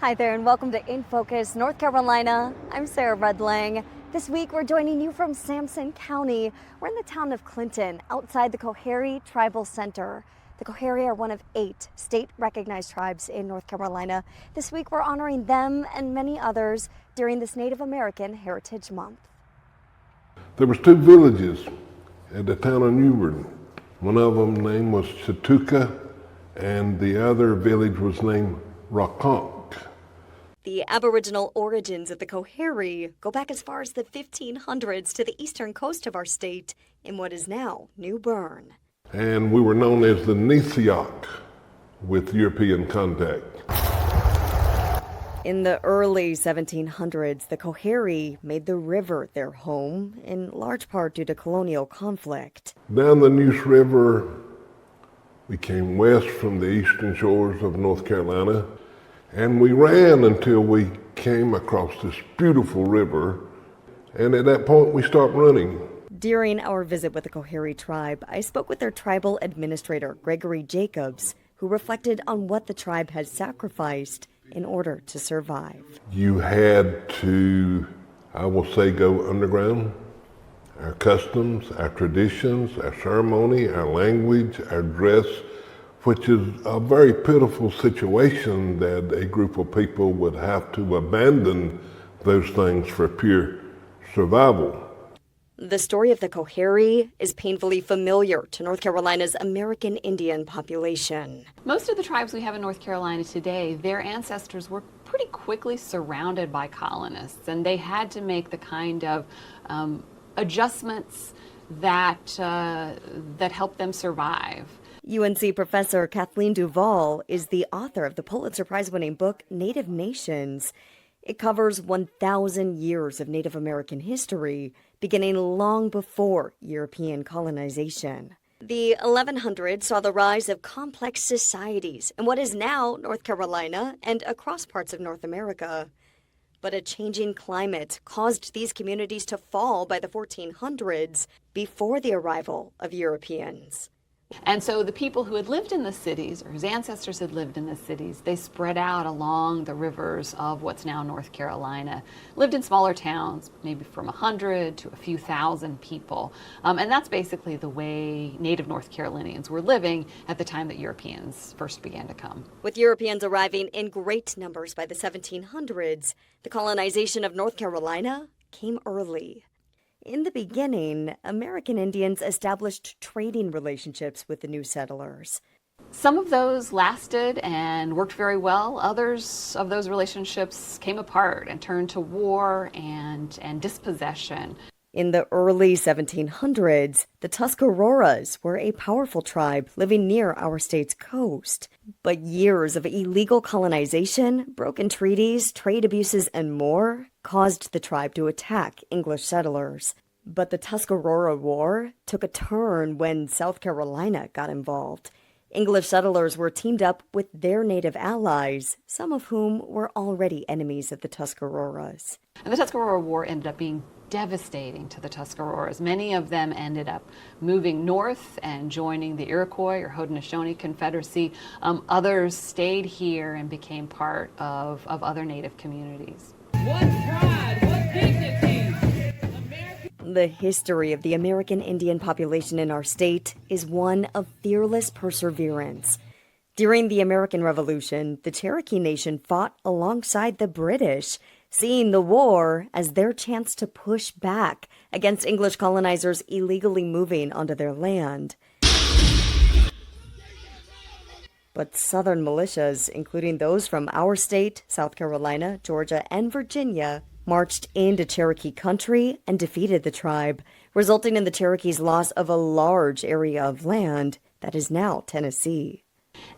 Hi there and welcome to In Focus, North Carolina. I'm Sarah Redlang. This week we're joining you from Sampson County. We're in the town of Clinton, outside the Coharie Tribal Center. The Coharie are one of 8 state-recognized tribes in North Carolina. This week we're honoring them and many others during this Native American Heritage Month. There was 2 villages at the town of Newbern. One of them name was Chatuka, and the other village was named Rockconk. The Aboriginal origins of the Coharie go back as far as the 1500s to the eastern coast of our state in what is now New Bern. And we were known as the Nisiok with European contact. In the early 1700s, the Coharie made the river their home, in large part due to colonial conflict. Down the Neuse River, we came west from the eastern shores of North Carolina, and we ran until we came across this beautiful river, and at that point we stopped running. During our visit with the Coharie tribe, I spoke with their tribal administrator, Gregory Jacobs, who reflected on what the tribe had sacrificed in order to survive. You had to, I will say, go underground. Our customs, our traditions, our ceremony, our language, our dress, which is a very pitiful situation that a group of people would have to abandon those things for pure survival. The story of the Coharie is painfully familiar to North Carolina's American Indian population. Most of the tribes we have in North Carolina today, their ancestors were pretty quickly surrounded by colonists, and they had to make the kind of adjustments that helped them survive. UNC professor Kathleen Duvall is the author of the Pulitzer Prize-winning book Native Nations. It covers 1,000 years of Native American history, beginning long before European colonization. The 1100s saw the rise of complex societies in what is now North Carolina and across parts of North America. But a changing climate caused these communities to fall by the 1400s, before the arrival of Europeans. And so the people who had lived in the cities, or whose ancestors had lived in the cities, they spread out along the rivers of what's now North Carolina, lived in smaller towns, maybe from 100 to a few thousand people. And that's basically the way native North Carolinians were living at the time that Europeans first began to come. With Europeans arriving in great numbers by the 1700s, the colonization of North Carolina came early. In the beginning, American Indians established trading relationships with the new settlers. Some of those lasted and worked very well. Others of those relationships came apart and turned to war and dispossession. In the early 1700s, the Tuscaroras were a powerful tribe living near our state's coast. But years of illegal colonization, broken treaties, trade abuses, and more caused the tribe to attack English settlers. But the Tuscarora War took a turn when South Carolina got involved. English settlers were teamed up with their native allies, some of whom were already enemies of the Tuscaroras. And the Tuscarora War ended up being devastating to the Tuscaroras. Many of them ended up moving north and joining the Iroquois or Haudenosaunee Confederacy. Others stayed here and became part of other native communities. What pride, what dignity! The history of the American Indian population in our state is one of fearless perseverance. During the American Revolution, the Cherokee Nation fought alongside the British, seeing the war as their chance to push back against English colonizers illegally moving onto their land. But Southern militias, including those from our state, South Carolina, Georgia, and Virginia, marched into Cherokee country and defeated the tribe, resulting in the Cherokees' loss of a large area of land that is now Tennessee.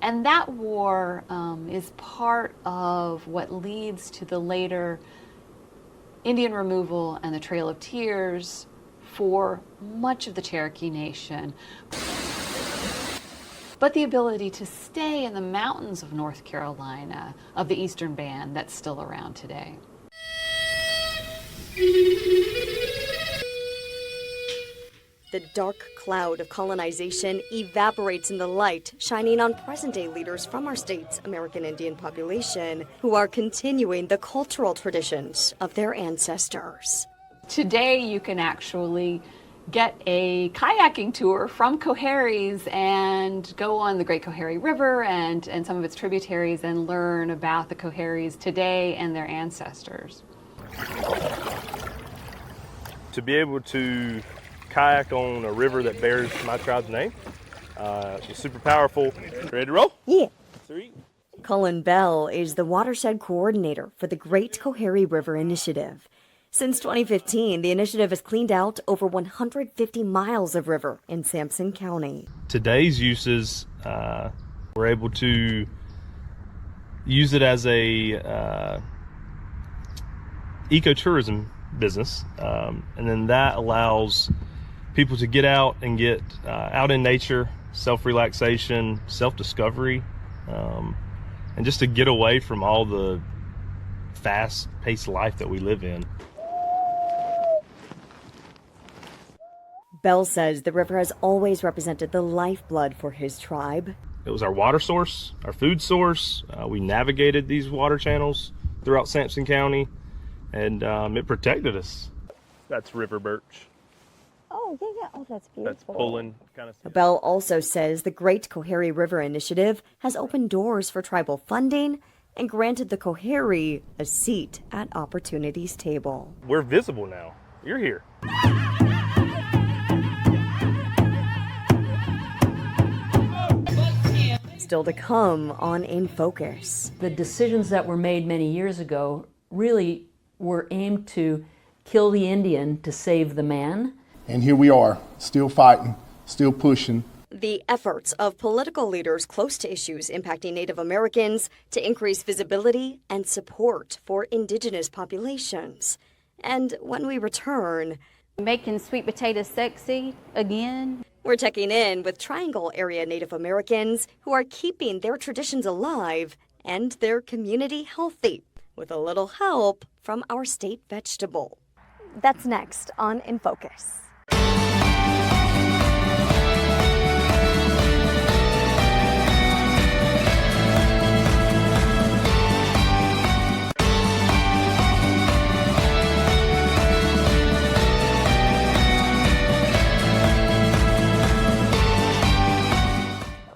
And that war is part of what leads to the later Indian removal and the Trail of Tears for much of the Cherokee Nation. But the ability to stay in the mountains of North Carolina, of the Eastern Band, that's still around today. The dark cloud of colonization evaporates in the light, shining on present-day leaders from our state's American Indian population who are continuing the cultural traditions of their ancestors. Today, you can actually get a kayaking tour from Coharies and go on the Great Coharie River and some of its tributaries and learn about the Coharies today and their ancestors. To be able to kayak on a river that bears my tribe's name is super powerful. Ready to roll? Yeah. 3. Cullen Bell is the watershed coordinator for the Great Coharie River Initiative. Since 2015, the initiative has cleaned out over 150 miles of river in Sampson County. Today's uses, we're able to use it as a ecotourism business, and then that allows people to get out and get out in nature, self-relaxation, self-discovery, and just to get away from all the fast-paced life that we live in. Bell says the river has always represented the lifeblood for his tribe. It was our water source, our food source. We navigated these water channels throughout Sampson County, and it protected us. That's river birch. Oh, yeah. Oh, that's beautiful. That's pulling kind of. Bell also says the Great Coharie River Initiative has opened doors for tribal funding and granted the Coharie a seat at Opportunity's table. We're visible now. You're here. Still to come on In Focus. The decisions that were made many years ago really were aimed to kill the Indian to save the man. And here we are, still fighting, still pushing. The efforts of political leaders close to issues impacting Native Americans to increase visibility and support for indigenous populations. And when we return, making sweet potatoes sexy again. We're checking in with Triangle area Native Americans who are keeping their traditions alive and their community healthy with a little help from our state vegetable. That's next on In Focus.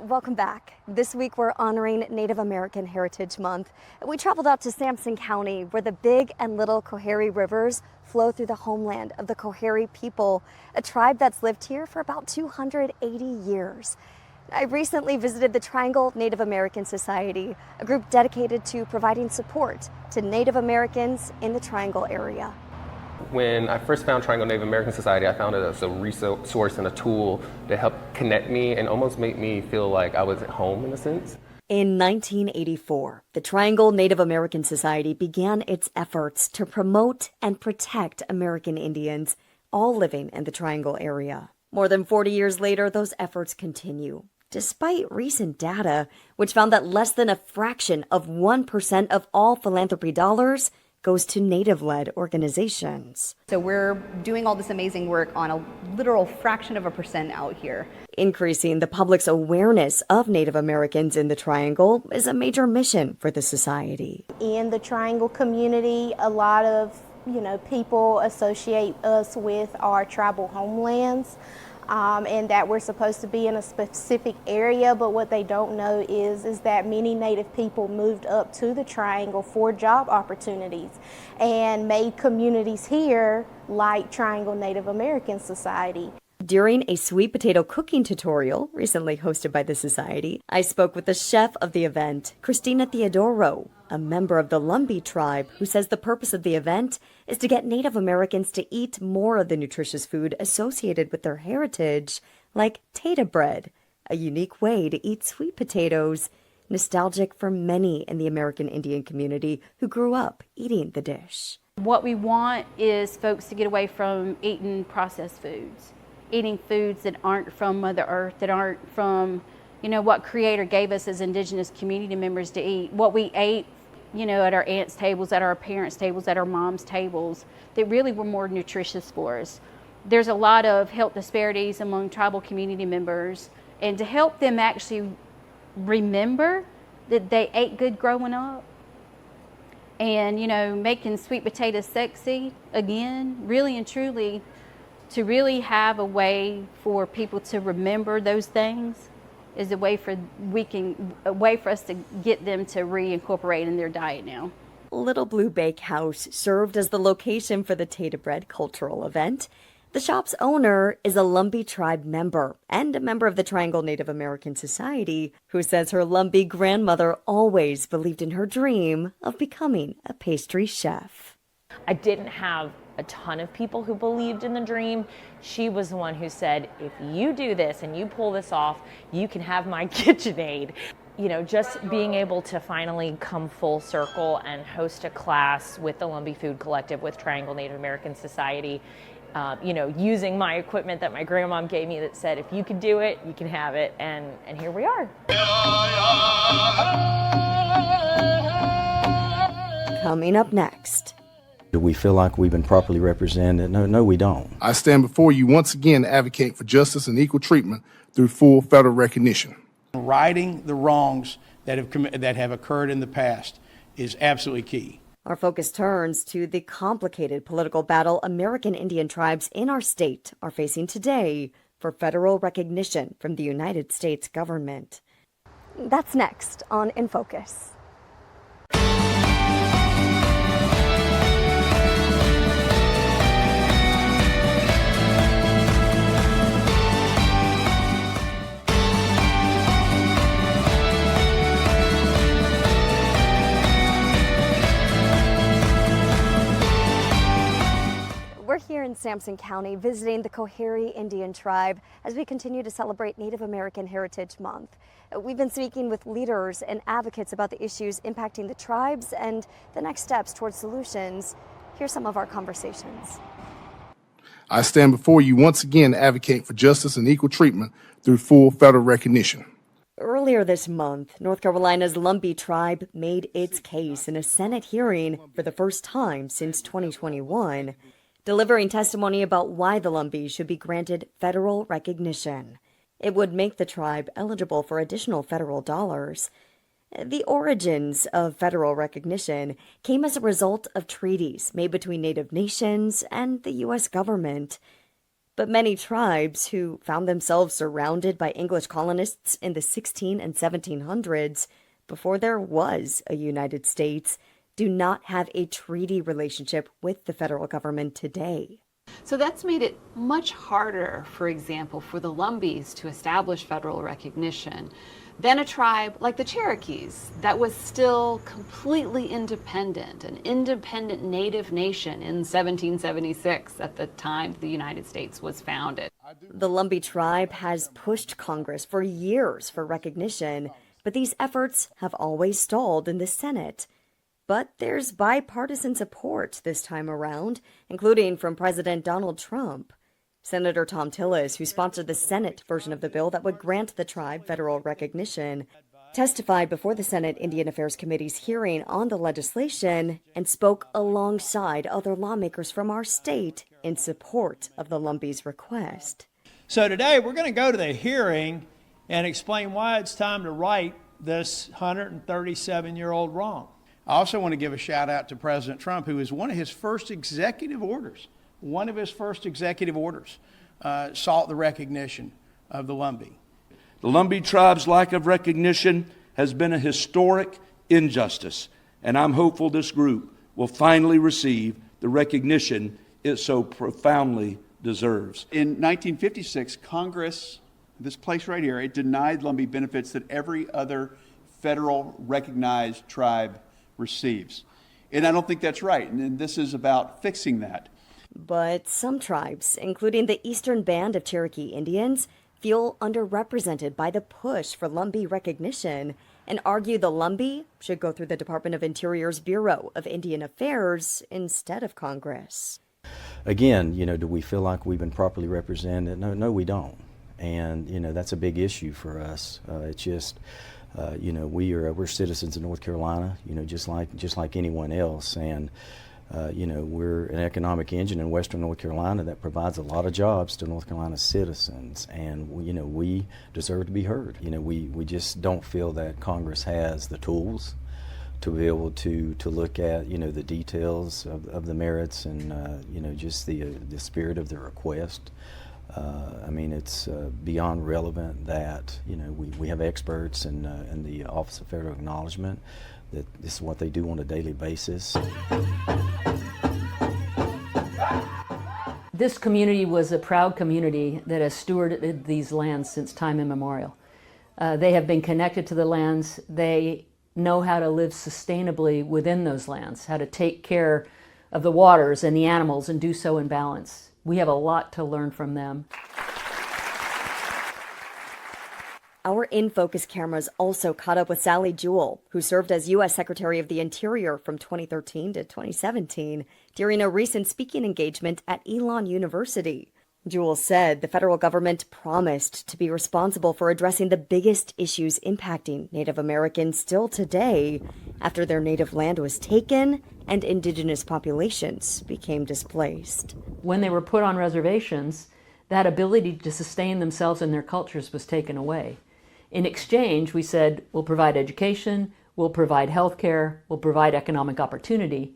Welcome back. This week we're honoring Native American Heritage Month. We traveled out to Sampson County where the Big and Little Coharie rivers flow through the homeland of the Coharie people, a tribe that's lived here for about 280 years. I recently visited the Triangle Native American Society, a group dedicated to providing support to Native Americans in the Triangle area. When I first found Triangle Native American Society, I found it as a resource and a tool to help connect me and almost make me feel like I was at home in a sense. In 1984, the Triangle Native American Society began its efforts to promote and protect American Indians, all living in the Triangle area. More than 40 years later, those efforts continue, despite recent data, which found that less than a fraction of 1% of all philanthropy dollars goes to Native-led organizations. So we're doing all this amazing work on a literal fraction of a percent out here. Increasing the public's awareness of Native Americans in the Triangle is a major mission for the society. In the Triangle community, a lot of people associate us with our tribal homelands. And that we're supposed to be in a specific area, but what they don't know is that many Native people moved up to the Triangle for job opportunities and made communities here like Triangle Native American Society. During a sweet potato cooking tutorial recently hosted by the Society, I spoke with the chef of the event, Christina Theodoro, a member of the Lumbee tribe who says the purpose of the event is to get Native Americans to eat more of the nutritious food associated with their heritage, like tata bread, a unique way to eat sweet potatoes, nostalgic for many in the American Indian community who grew up eating the dish. What we want is folks to get away from eating processed foods, eating foods that aren't from Mother Earth, that aren't from, what Creator gave us as Indigenous community members to eat, what we ate, at our aunts' tables, at our parents' tables, at our moms' tables, that really were more nutritious for us. there's a lot of health disparities among tribal community members, and to help them actually remember that they ate good growing up, and making sweet potatoes sexy again, really and truly, to really have a way for people to remember those things is a way for us to get them to reincorporate in their diet now. Little Blue Bakehouse served as the location for the Tater Bread cultural event. The shop's owner is a Lumbee tribe member and a member of the Triangle Native American Society, who says her Lumbee grandmother always believed in her dream of becoming a pastry chef. I didn't have a ton of people who believed in the dream. She was the one who said, if you do this and you pull this off, you can have my KitchenAid. Just being able to finally come full circle and host a class with the Lumbee Food Collective with Triangle Native American Society, using my equipment that my grandmom gave me that said, if you can do it, you can have it. And here we are. Coming up next. Do we feel like we've been properly represented? No, we don't. I stand before you once again to advocate for justice and equal treatment through full federal recognition. Righting the wrongs that have occurred in the past is absolutely key. Our focus turns to the complicated political battle American Indian tribes in our state are facing today for federal recognition from the United States government. That's next on In Focus. We're here in Sampson County visiting the Coharie Indian tribe as we continue to celebrate Native American Heritage Month. We've been speaking with leaders and advocates about the issues impacting the tribes and the next steps towards solutions. Here's some of our conversations. I stand before you once again to advocate for justice and equal treatment through full federal recognition. Earlier this month, North Carolina's Lumbee tribe made its case in a Senate hearing for the first time since 2021. Delivering testimony about why the Lumbee should be granted federal recognition. It would make the tribe eligible for additional federal dollars. The origins of federal recognition came as a result of treaties made between Native nations and the U.S. government. But many tribes who found themselves surrounded by English colonists in the 16 and 1700s, before there was a United States, do not have a treaty relationship with the federal government today. So that's made it much harder, for example, for the Lumbees to establish federal recognition than a tribe like the Cherokees that was still completely independent, an independent native nation in 1776 at the time the United States was founded. The Lumbee tribe has pushed Congress for years for recognition, but these efforts have always stalled in the Senate. But there's bipartisan support this time around, including from President Donald Trump. Senator Thom Tillis, who sponsored the Senate version of the bill that would grant the tribe federal recognition, testified before the Senate Indian Affairs Committee's hearing on the legislation and spoke alongside other lawmakers from our state in support of the Lumbee's request. So today we're going to go to the hearing and explain why it's time to right this 137-year-old wrong. I also want to give a shout out to President Trump, who is one of his first executive orders sought the recognition of the Lumbee. The Lumbee tribe's lack of recognition has been a historic injustice, and I'm hopeful this group will finally receive the recognition it so profoundly deserves. In 1956, Congress, this place right here, it denied Lumbee benefits that every other federal recognized tribe receives. And I don't think that's right. And this is about fixing that. But some tribes, including the Eastern Band of Cherokee Indians, feel underrepresented by the push for Lumbee recognition and argue the Lumbee should go through the Department of Interior's Bureau of Indian Affairs instead of Congress. Again, do we feel like we've been properly represented? No, we don't. And, that's a big issue for us. It's just, we're citizens of North Carolina, just like anyone else. And, We're an economic engine in Western North Carolina that provides a lot of jobs to North Carolina citizens, and we deserve to be heard. We just don't feel that Congress has the tools to be able to look at the details of the merits and just the spirit of the request. It's beyond relevant that we have experts in the Office of Federal Acknowledgement that this is what they do on a daily basis. This community was a proud community that has stewarded these lands since time immemorial. They have been connected to the lands. They know how to live sustainably within those lands, how to take care of the waters and the animals and do so in balance. We have a lot to learn from them. Our In Focus cameras also caught up with Sally Jewell, who served as U.S. Secretary of the Interior from 2013 to 2017 during a recent speaking engagement at Elon University. Jewell said the federal government promised to be responsible for addressing the biggest issues impacting Native Americans still today after their native land was taken and indigenous populations became displaced. When they were put on reservations, that ability to sustain themselves and their cultures was taken away. In exchange, we said, we'll provide education, we'll provide health care, we'll provide economic opportunity.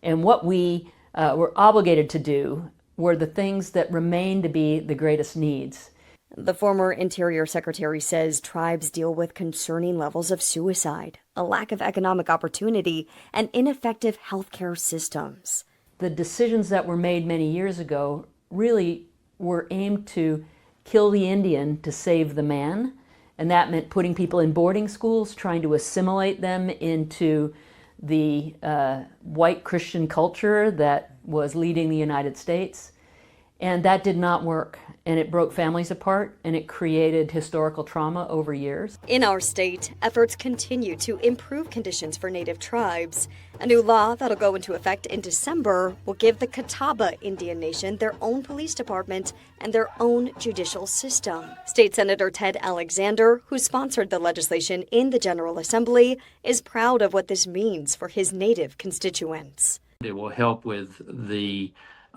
And what we were obligated to do were the things that remain to be the greatest needs. The former Interior Secretary says tribes deal with concerning levels of suicide, a lack of economic opportunity, and ineffective healthcare systems. The decisions that were made many years ago really were aimed to kill the Indian to save the man. And that meant putting people in boarding schools, trying to assimilate them into the white Christian culture that was leading the United States. And that did not work. And it broke families apart, and it created historical trauma over years. In our state, efforts continue to improve conditions for Native tribes. A new law that'll go into effect in December will give the Catawba Indian Nation their own police department and their own judicial system. State Senator Ted Alexander, who sponsored the legislation in the General Assembly, is proud of what this means for his Native constituents. It will help with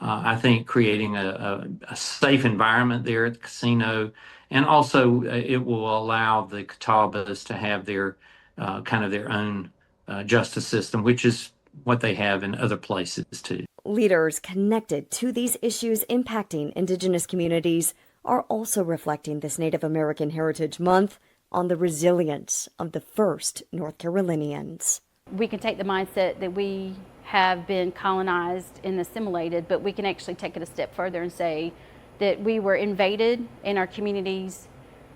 I think creating a safe environment there at the casino, and also it will allow the Catawbas to have their their own justice system, which is what they have in other places too. Leaders connected to these issues impacting Indigenous communities are also reflecting this Native American Heritage Month on the resilience of the first North Carolinians. We can take the mindset that we have been colonized and assimilated, but we can actually take it a step further and say that we were invaded and our communities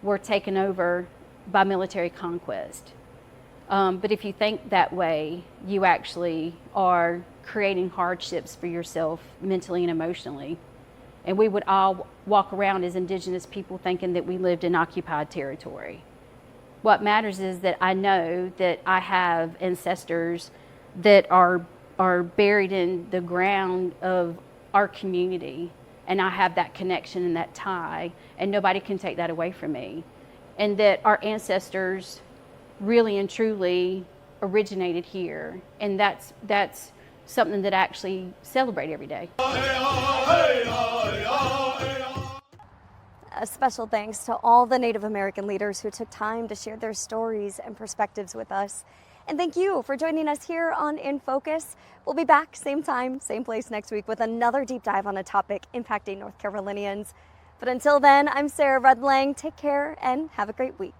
were taken over by military conquest. But if you think that way, you actually are creating hardships for yourself mentally and emotionally. And we would all walk around as Indigenous people thinking that we lived in occupied territory. What matters is that I know that I have ancestors that are buried in the ground of our community, and I have that connection and that tie, and nobody can take that away from me. And that our ancestors really and truly originated here, and that's something that I actually celebrate every day. A special thanks to all the Native American leaders who took time to share their stories and perspectives with us. And thank you for joining us here on In Focus. We'll be back same time, same place next week with another deep dive on a topic impacting North Carolinians. But until then, I'm Sarah Rudlang. Take care and have a great week.